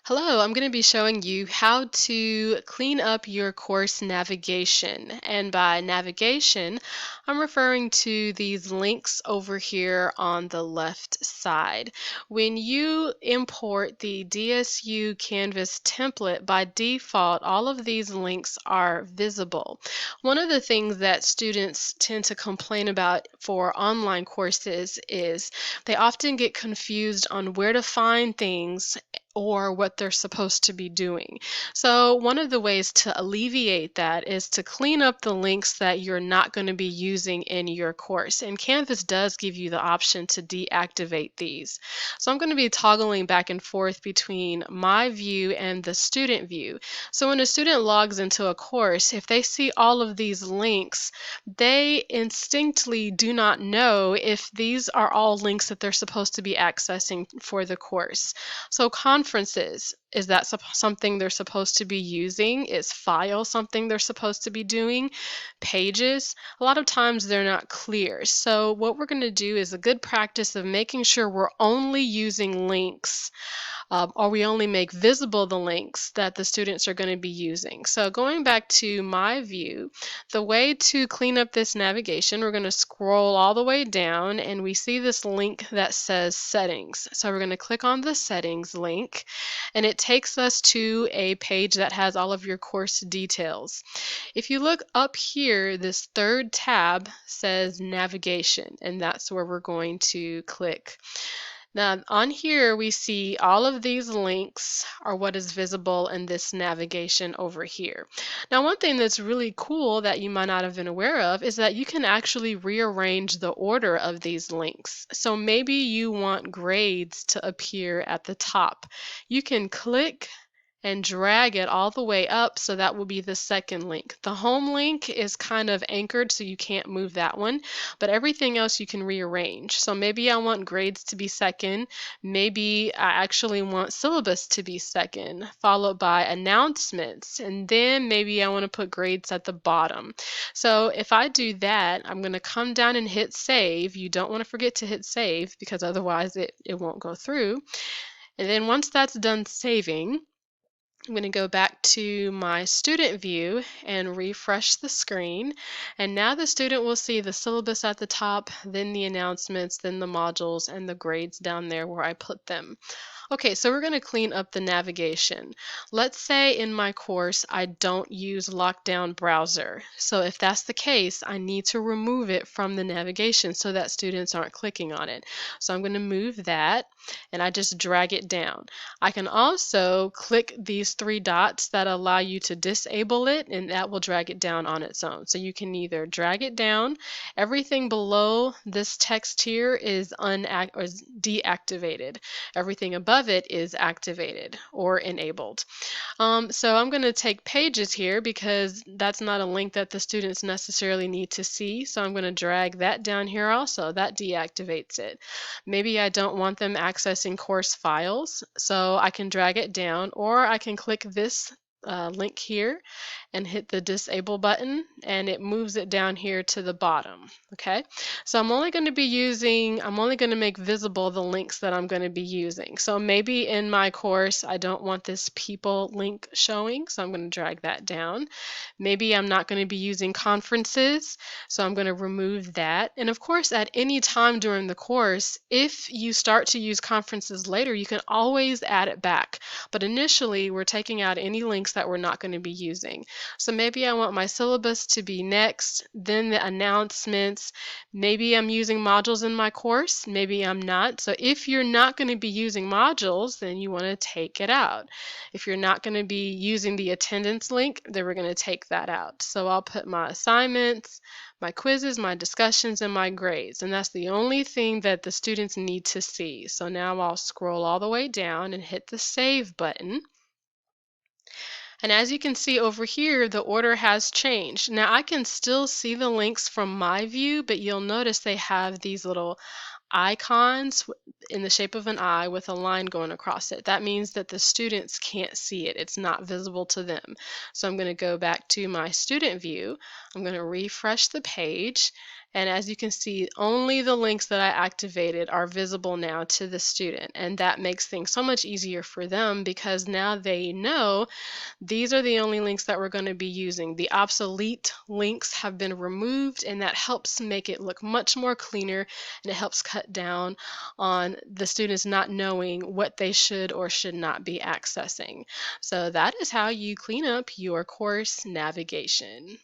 Hello, I'm going to be showing you how to clean up your course navigation. And by navigation, I'm referring to these links over here on the left side. When you import the DSU Canvas template, by default, all of these links are visible. One of the things that students tend to complain about for online courses is they often get confused on where to find things or what they're supposed to be doing. So one of the ways to alleviate that is to clean up the links that you're not going to be using in your course. And Canvas does give you the option to deactivate these. So I'm going to be toggling back and forth between my view and the student view. So when a student logs into a course, if they see all of these links, they instinctively do not know if these are all links that they're supposed to be accessing for the course. So conferences, is that something they're supposed to be using? Is file something they're supposed to be doing? Pages? A lot of times they're not clear. So what we're going to do is a good practice of making sure we're only using links or we only make visible the links that the students are going to be using. So going back to my view, the way to clean up this navigation, we're going to scroll all the way down and we see this link that says settings. So we're going to click on the settings link and it takes us to a page that has all of your course details. If you look up here, this third tab says navigation, and that's where we're going to click. Now on here we see all of these links are what is visible in this navigation over here. Now one thing that's really cool that you might not have been aware of is that you can actually rearrange the order of these links. So maybe you want grades to appear at the top. You can click and drag it all the way up, so that will be the second link. The home link is kind of anchored, so you can't move that one, but everything else you can rearrange. So maybe I want grades to be second, maybe I actually want syllabus to be second, followed by announcements, and then maybe I want to put grades at the bottom. So if I do that, I'm going to come down and hit save. You don't want to forget to hit save because otherwise it won't go through. And then once that's done saving, I'm going to go back to my student view and refresh the screen. And now the student will see the syllabus at the top, then the announcements, then the modules, and the grades down there where I put them. Okay, so we're going to clean up the navigation. Let's say in my course I don't use Lockdown Browser. So if that's the case, I need to remove it from the navigation so that students aren't clicking on it. So I'm going to move that and I just drag it down. I can also click these three dots that allow you to disable it, and that will drag it down on its own. So you can either drag it down. Everything below this text here is deactivated. Everything above it is activated or enabled. So I'm going to take pages here because that's not a link that the students necessarily need to see. So I'm going to drag that down here also. That deactivates it. Maybe I don't want them accessing course files, so I can drag it down, or I can click this link here and hit the disable button and it moves it down here to the bottom. Okay, so I'm only going to make visible the links that I'm going to be using. So maybe in my course I don't want this people link showing, so I'm going to drag that down. Maybe I'm not going to be using conferences, so I'm going to remove that. And of course, at any time during the course, if you start to use conferences later, you can always add it back. But initially, we're taking out any links that we're not going to be using. So maybe I want my syllabus to be next, then the announcements. Maybe I'm using modules in my course, maybe I'm not. So if you're not going to be using modules, then you want to take it out. If you're not going to be using the attendance link, then we're going to take that out. So I'll put my assignments, my quizzes, my discussions, and my grades. And that's the only thing that the students need to see. So now I'll scroll all the way down and hit the save button. And as you can see over here, the order has changed. Now I can still see the links from my view, but you'll notice they have these little icons in the shape of an eye with a line going across it. That means that the students can't see it. It's not visible to them. So I'm going to go back to my student view. I'm going to refresh the page. And as you can see, only the links that I activated are visible now to the student. And that makes things so much easier for them because now they know these are the only links that we're going to be using. The obsolete links have been removed, and that helps make it look much more cleaner, and it helps cut down on the students not knowing what they should or should not be accessing. So that is how you clean up your course navigation.